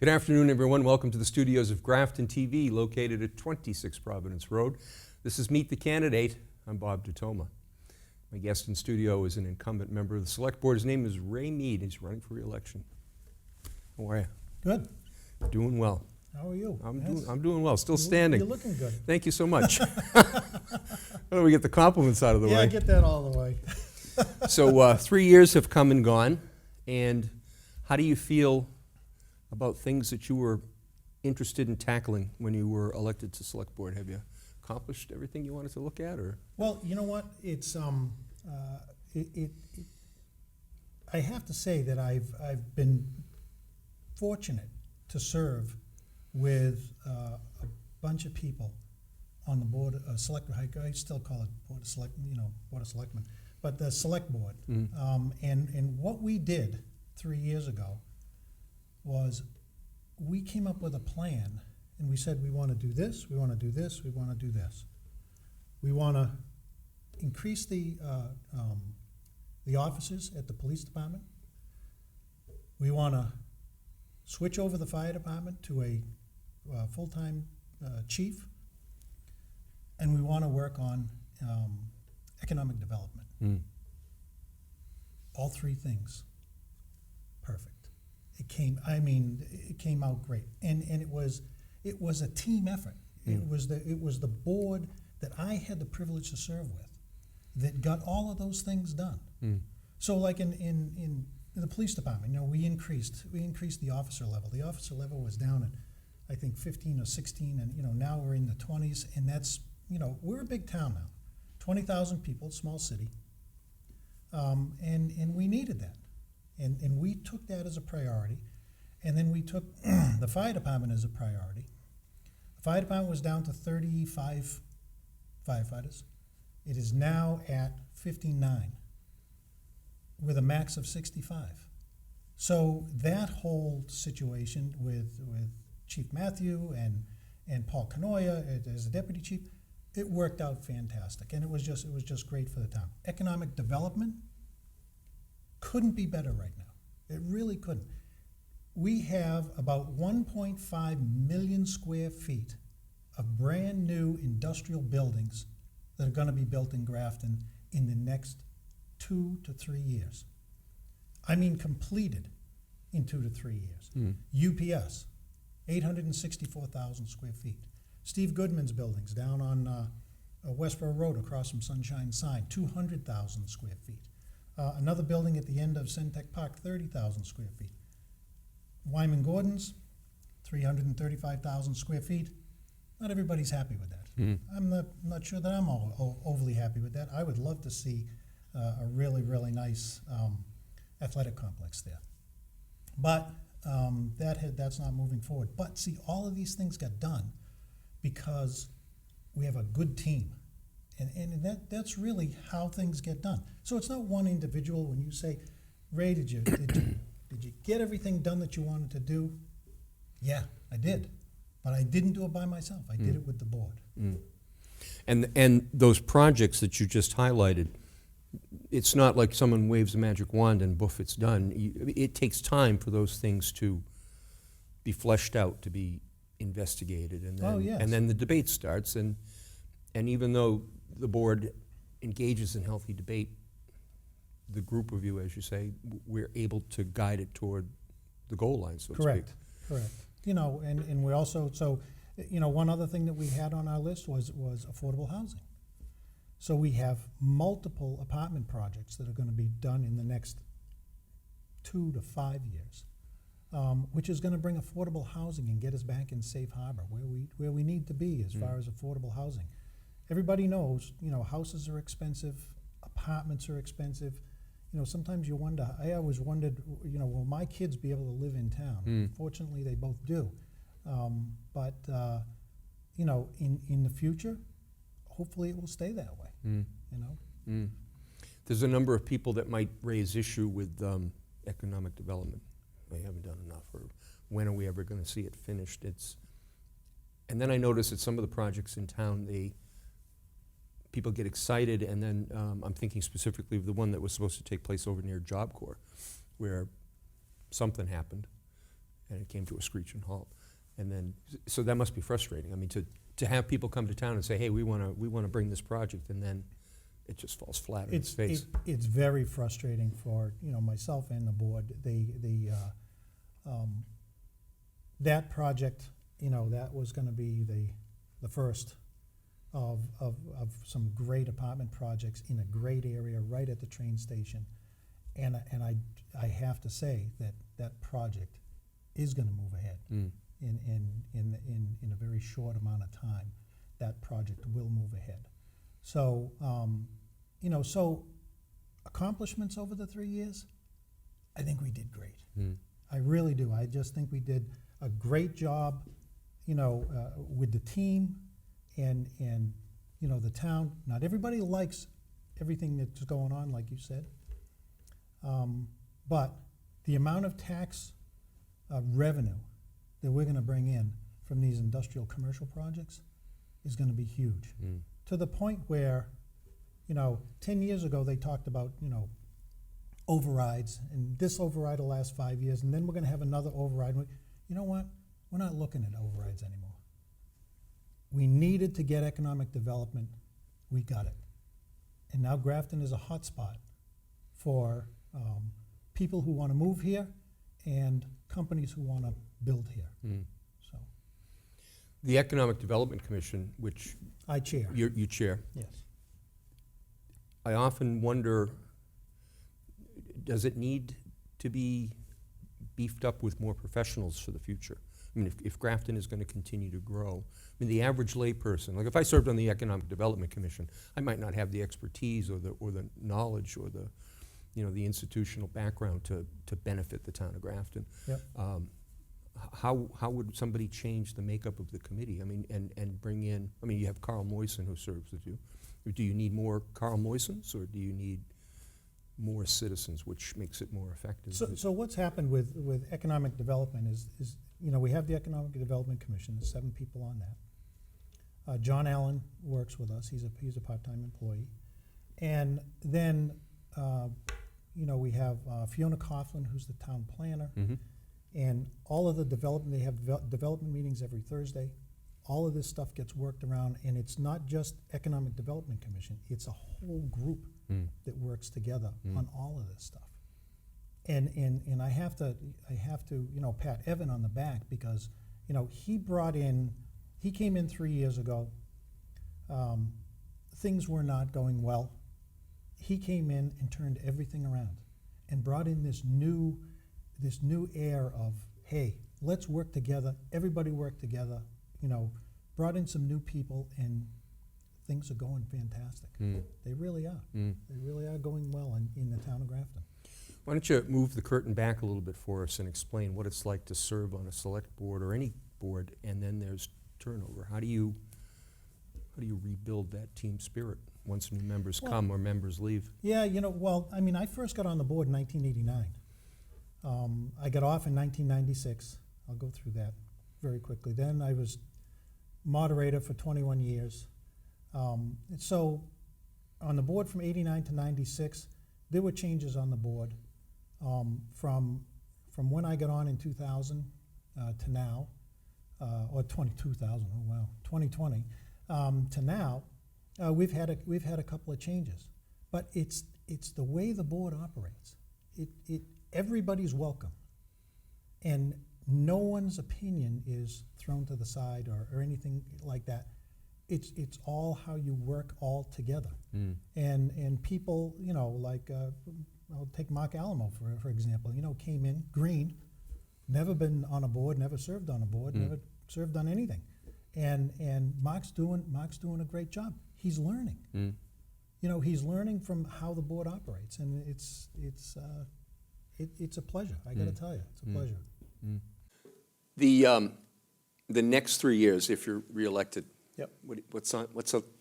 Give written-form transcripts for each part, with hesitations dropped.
Good afternoon, everyone. Welcome to the studios of Grafton TV, located at 26 Providence Road. This is Meet the Candidate. I'm Bob Ditoma. My guest in studio is an incumbent member of the Select Board. His name is Mead. He's running for re-election. How are you? Good. Doing well. How are you? I'm doing well. Still standing. You're looking good. Thank you so much. How do we get the compliments out of the way? Yeah, I get that all the way. So 3 years have come and gone, and how do you feel about things that you were interested in tackling when you were elected to Select Board? Have you accomplished everything you wanted to look at, or? Well, you know what? It's I have to say that I've been fortunate to serve with a bunch of people on the board, I still call it Board of Selectmen, but the Select Board. Mm-hmm. And what we did 3 years ago was we came up with a plan, and we said we want to do this, we want to do this, we want to do this. We want to increase the officers at the police department. We want to switch over the fire department to a full-time chief, and we want to work on economic development. Mm. All three things, perfect. It came out great, and it was a team effort. Mm. It was the board that I had the privilege to serve with that got all of those things done. Mm. So, like in the police department, we increased the officer level. The officer level was down at, I think, 15 or 16, and now we're in the 20s, and that's, we're a big town now, 20,000 people, small city, and we needed that. And we took that as a priority, and then we took the fire department as a priority. The fire department was down to 35 firefighters. It is now at 59, with a max of 65. So that whole situation with Chief Matthew and Paul Canoia as the deputy chief, it worked out fantastic, and it was just great for the town. Economic development couldn't be better right now. It really couldn't. We have about 1.5 million square feet of brand new industrial buildings that are going to be built in Grafton in the next 2 to 3 years. I mean completed in 2 to 3 years. Mm. UPS, 864,000 square feet. Steve Goodman's buildings down on Westboro Road across from Sunshine Sign, 200,000 square feet. Another building at the end of Centec Park, 30,000 square feet. Wyman Gordon's, 335,000 square feet. Not everybody's happy with that. Mm. I'm not sure that I'm overly happy with that. I would love to see a really, really nice athletic complex there. But that's not moving forward. But see, all of these things got done because we have a good team. And that's really how things get done. So it's not one individual. When you say, Ray, did you get everything done that you wanted to do? Yeah, I did. But I didn't do it by myself. I did it with the board. Mm. And those projects that you just highlighted, it's not like someone waves a magic wand and boof, it's done. It takes time for those things to be fleshed out, to be investigated, and then, and then the debate starts. And even though the board engages in healthy debate, the group of you, as you say, we're able to guide it toward the goal line, so to speak. Correct. And we also, one other thing that we had on our list was affordable housing. So we have multiple apartment projects that are going to be done in the next 2 to 5 years, which is going to bring affordable housing and get us back in safe harbor, where we need to be as far as affordable housing. Everybody knows, houses are expensive, apartments are expensive. Sometimes you wonder, I always wondered, will my kids be able to live in town? Mm. Fortunately, they both do. But in the future, hopefully it will stay that way, Mm. There's a number of people that might raise issue with economic development. They haven't done enough, or when are we ever going to see it finished? And then I noticed that some of the projects in town, people get excited, and then I'm thinking specifically of the one that was supposed to take place over near Job Corps, where something happened, and it came to a screeching halt. And then, so that must be frustrating. I mean, to have people come to town and say, hey, we want to bring this project, and then it just falls flat on its face. It's very frustrating for, myself and the board. That project, that was gonna be the first of some great apartment projects in a great area right at the train station. And I have to say that project is gonna move ahead. In a very short amount of time, that project will move ahead. So, so accomplishments over the 3 years, I think we did great. I really do. I just think we did a great job, with the team and the town. Not everybody likes everything that's going on, like you said. But the amount of tax revenue that we're going to bring in from these industrial commercial projects is going to be huge. To the point where, 10 years ago they talked about, overrides, and this override will last 5 years, and then we're going to have another override. You know what? We're not looking at overrides anymore. We needed to get economic development. We got it. And now Grafton is a hot spot for people who want to move here and companies who want to build here. So, The Economic Development Commission, which I chair. you chair, Yes. I often wonder, does it need to be beefed up with more professionals for the future? I mean, if Grafton is going to continue to grow, I mean, the average layperson, like if I served on the Economic Development Commission, I might not have the expertise or the knowledge or the institutional background to benefit the town of Grafton. Yep. How would somebody change the makeup of the committee? I mean, and bring in, I mean, you have Carl Moyson who serves with you. Do you need more Carl Moysons, or do you need more citizens, which makes it more effective? So what's happened with economic development is we have the Economic Development Commission. There's 7 people on that. John Allen works with us. He's a part-time employee. And then we have Fiona Coughlin, who's the town planner. And all of the development, they have development meetings every Thursday. All of this stuff gets worked around, and it's not just Economic Development Commission. It's a whole group that works together on all of this stuff. And I have to pat Evan on the back, because he came in 3 years ago. Things were not going well. He came in and turned everything around and brought in this new air of, hey, let's work together. Everybody work together. Brought in some new people, and things are going fantastic. They really are. They really are going well in the town of Grafton. Why don't you move the curtain back a little bit for us and explain what it's like to serve on a select board or any board, and then there's turnover. How do you rebuild that team spirit once new members come or members leave? Yeah, I first got on the board in 1989. I got off in 1996. I'll go through that very quickly. Then I was moderator for 21 years. So on the board from 89 to 96, there were changes on the board. From when I got on in 2000 to now, or 2020, to now, we've had a couple of changes. But it's the way the board operates. Everybody's welcome, and no one's opinion is thrown to the side or anything like that. It's all how you work all together. And people, I'll take Mark Alamo for example. Came in green, never been on a board, never served on a board, never served on anything, and Mark's doing a great job. He's learning. He's learning from how the board operates, and it's a pleasure. I got to tell you, it's a pleasure. The next 3 years, if you're reelected, Yep. what's on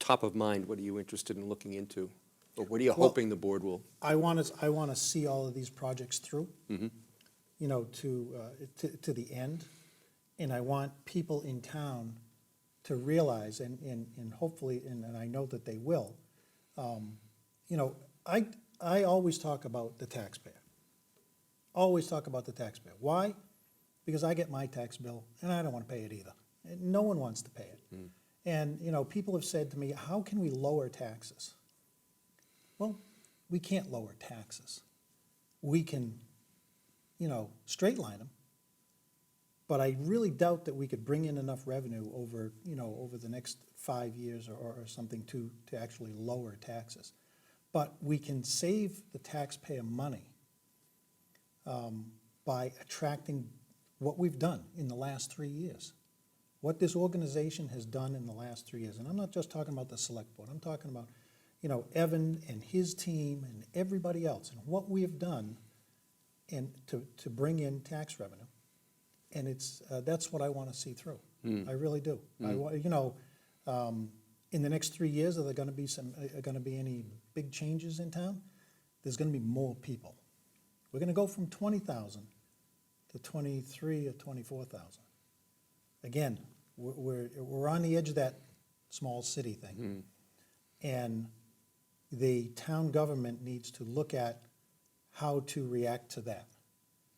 top of mind? What are you interested in looking into, or what are you hoping the board will? I want to see all of these projects through, to the end, and I want people in town to realize, and hopefully, and I know that they will. I always talk about the taxpayer. Always talk about the taxpayer. Why? because I get my tax bill and I don't want to pay it either. And no one wants to pay it. And, you know, people have said to me, how can we lower taxes? Well, we can't lower taxes. We can, you know, straight line them, but I really doubt that we could bring in enough revenue over, you know, over the next 5 years or something to actually lower taxes. But we can save the taxpayer money by attracting what we've done in the last 3 years. What this organization has done in the last 3 years, and I'm not just talking about the select board, I'm talking about, you know, Evan and his team and everybody else, and what we have done and to bring in tax revenue. And it's, that's what I want to see through. I really do. You know, in the next 3 years, are there going to be any big changes in town? There's going to be more people. We're going to go from 20,000 to 23 or 24,000. Again, we're on the edge of that small city thing. And the town government needs to look at how to react to that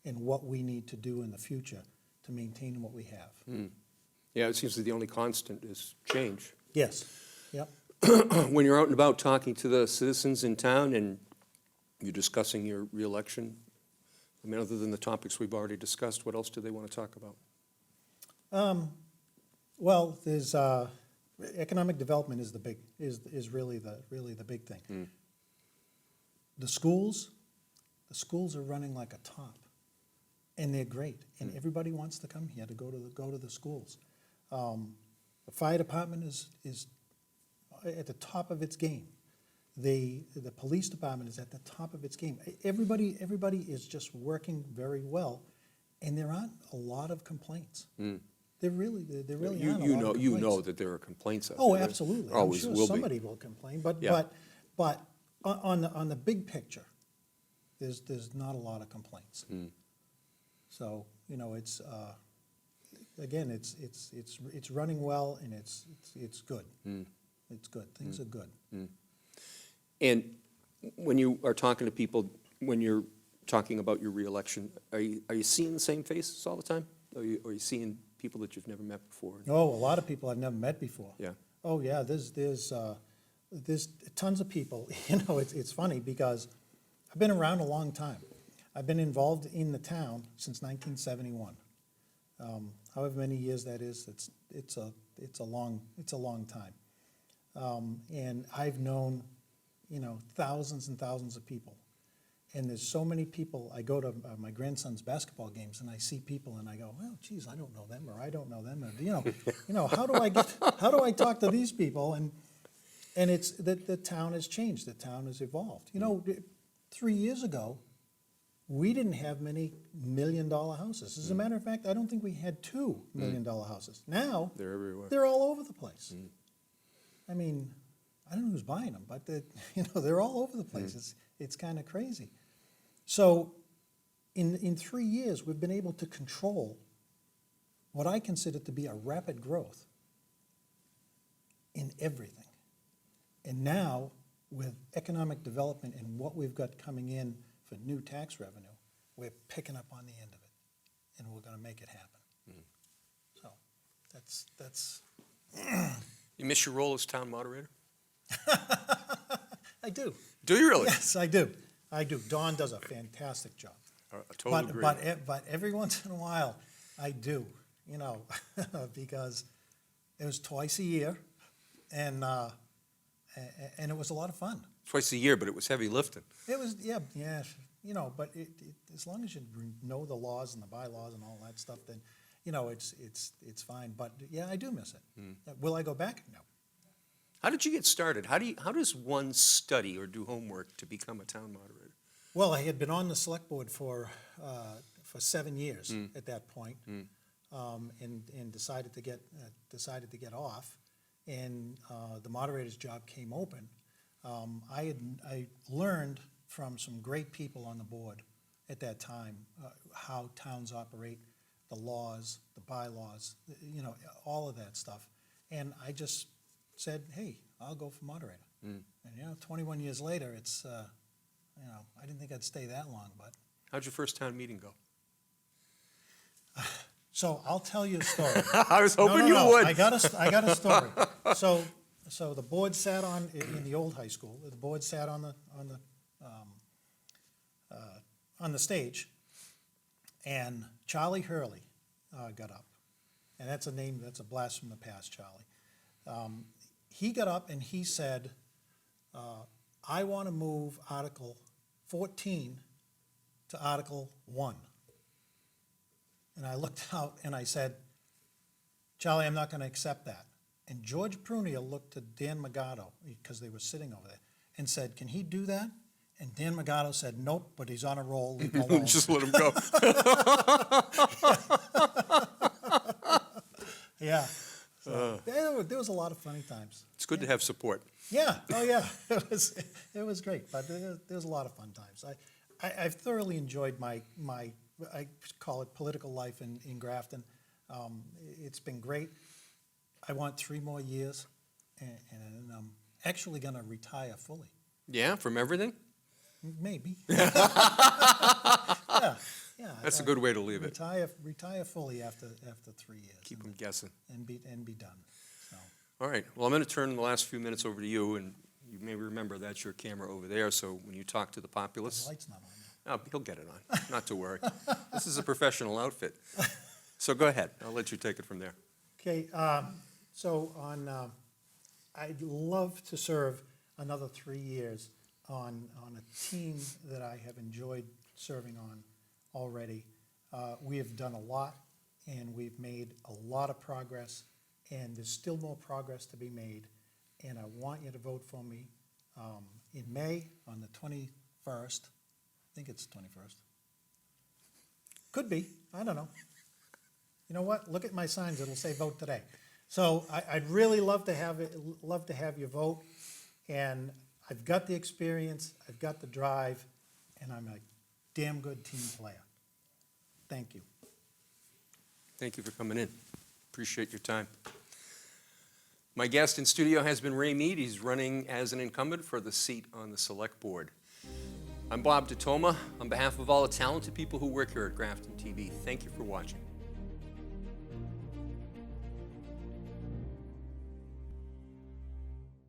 and what we need to do in the future to maintain what we have. Yeah, it seems that the only constant is change. Yes, yep. When you're out and about talking to the citizens in town and you're discussing your reelection, I mean, other than the topics we've already discussed, what else do they want to talk about? Well, there's economic development is really the big thing. The schools are running like a top, and they're great, and everybody wants to come here to go to the schools. The fire department is at the top of its game. The police department is at the top of its game. Everybody is just working very well, and there aren't a lot of complaints. There really aren't a lot of complaints. You know that there are complaints out Oh, there. absolutely. There always I'm will sure be. somebody will complain, but Yeah. on the big picture, there's not a lot of complaints. So, you know, it's again, it's running well, and it's good. It's good. Things are good. And when you are talking to people, when you're talking about your reelection, are you seeing the same faces all the time? Or are you seeing people that you've never met before? Oh, a lot of people I've never met before. Yeah. Oh, yeah, there's tons of people. You know, it's funny because I've been around a long time. I've been involved in the town since 1971. However many years that is, it's a long time. And I've known, you know, thousands and thousands of people. And there's so many people. I go to my grandson's basketball games, and I see people, and I go, well, geez, I don't know them, or I don't know them, or, you know, how do I talk to these people? And it's the town has changed. The town has evolved. You know, 3 years ago, we didn't have many $1 million houses. As a matter of fact, I don't think we had $2 million houses. Now They're everywhere. they're all over the place. I mean, I don't know who's buying them, but they're all over the place. It's kind of crazy. So in 3 years, we've been able to control what I consider to be a rapid growth in everything. And now, with economic development and what we've got coming in for new tax revenue, we're picking up on the end of it, and we're going to make it happen. So that's. You miss your role as town moderator? I do. Do you really? Yes, I do. I do. Dawn does a fantastic job. I totally agree. But every once in a while, I do, you know, because it was twice a year, and it was a lot of fun. Twice a year, but it was heavy lifting. It was, yeah, you know, but as long as you know the laws and the bylaws and all that stuff, then, you know, it's fine. But yeah, I do miss it. Will I go back? No. How did you get started? How does one study or do homework to become a town moderator? Well, I had been on the select board for 7 years at that point, and decided to get off, and the moderator's job came open. I learned from some great people on the board at that time how towns operate, the laws, the bylaws, you know, all of that stuff, and I just said, hey, I'll go for moderator. And, you know, 21 years later, it's, you know, I didn't think I'd stay that long, but. How'd your first town meeting go? So I'll tell you a story. I was hoping No, you no. would. I got a story. So the board sat in the old high school. The board sat on the stage, and Charlie Hurley got up, and that's a blast from the past, Charlie. He got up and he said, "I want to move Article 14 to Article 1." And I looked out and I said, "Charlie, I'm not going to accept that." And George Prunia looked to Dan Magato, because they were sitting over there, and said, "Can he do that?" And Dan Magato said, "Nope, but he's on a roll, leave him alone." Just let him go. Yeah. So, there was a lot of funny times. It's good to have support. Yeah, oh yeah, it was great, but there was a lot of fun times. I've thoroughly enjoyed my I call it political life in Grafton. It's been great. I want 3 more years, and I'm actually going to retire fully. Yeah, from everything? Maybe. Yeah. That's a good way to leave it. Retire fully after 3 years. Keep them guessing. and be done. So. All right. Well, I'm going to turn the last few minutes over to you, and you may remember that's your camera over there, so when you talk to the The populace, light's not on. oh, he'll get it on. Not to worry. This is a professional outfit. So go ahead. I'll let you take it from there. Okay, I'd love to serve another 3 years on a team that I have enjoyed serving on already. We have done a lot, and we've made a lot of progress, and there's still more progress to be made. And I want you to vote for me in May on the 21st. I think it's the 21st. Could be, I don't know. You know what? Look at my signs, it'll say vote today. So I'd really love to have you vote, and I've got the experience, I've got the drive, and I'm a damn good team player. Thank you. Thank you for coming in. Appreciate your time. My guest in studio has been Ray Mead. He's running as an incumbent for the seat on the Select Board. I'm Bob DeToma. On behalf of all the talented people who work here at Grafton TV, thank you for watching.